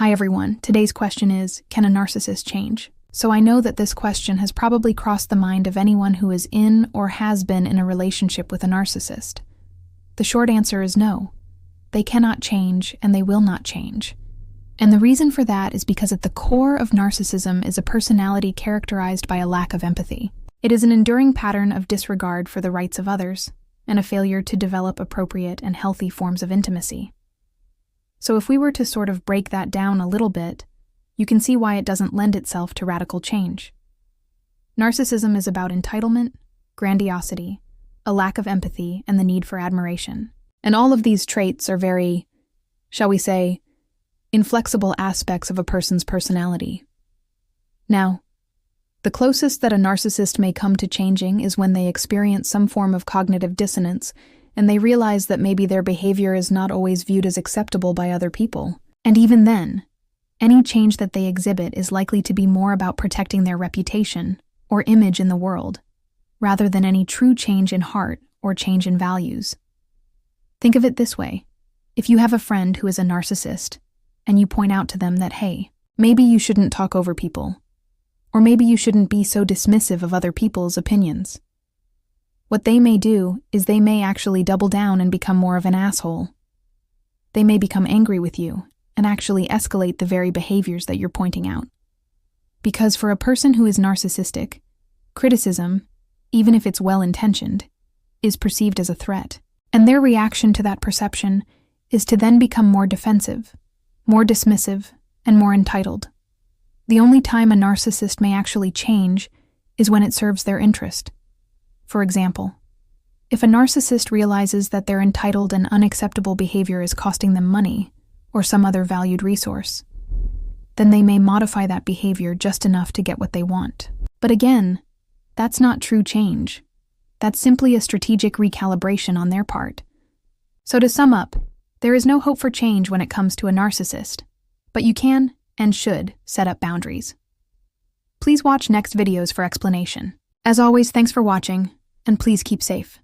Hi everyone, today's question is, can a narcissist change? So I know that this question has probably crossed the mind of anyone who is in or has been in a relationship with a narcissist. The short answer is no. They cannot change and they will not change. And the reason for that is because at the core of narcissism is a personality characterized by a lack of empathy. It is an enduring pattern of disregard for the rights of others and a failure to develop appropriate and healthy forms of intimacy. So if we were to sort of break that down a little bit, you can see why it doesn't lend itself to radical change. Narcissism is about entitlement, grandiosity, a lack of empathy, and the need for admiration. And all of these traits are very, shall we say, inflexible aspects of a person's personality. Now, the closest that a narcissist may come to changing is when they experience some form of cognitive dissonance and they realize that maybe their behavior is not always viewed as acceptable by other people. And even then, any change that they exhibit is likely to be more about protecting their reputation or image in the world, rather than any true change in heart or change in values. Think of it this way. If you have a friend who is a narcissist, and you point out to them that, hey, maybe you shouldn't talk over people, or maybe you shouldn't be so dismissive of other people's opinions. What they may do is they may actually double down and become more of an asshole. They may become angry with you and actually escalate the very behaviors that you're pointing out. Because for a person who is narcissistic, criticism, even if it's well-intentioned, is perceived as a threat. And their reaction to that perception is to then become more defensive, more dismissive, and more entitled. The only time a narcissist may actually change is when it serves their interest. For example, if a narcissist realizes that their entitled and unacceptable behavior is costing them money or some other valued resource, then they may modify that behavior just enough to get what they want. But again, that's not true change. That's simply a strategic recalibration on their part. So to sum up, there is no hope for change when it comes to a narcissist, but you can and should set up boundaries. Please watch next videos for explanation. As always, thanks for watching, and please keep safe.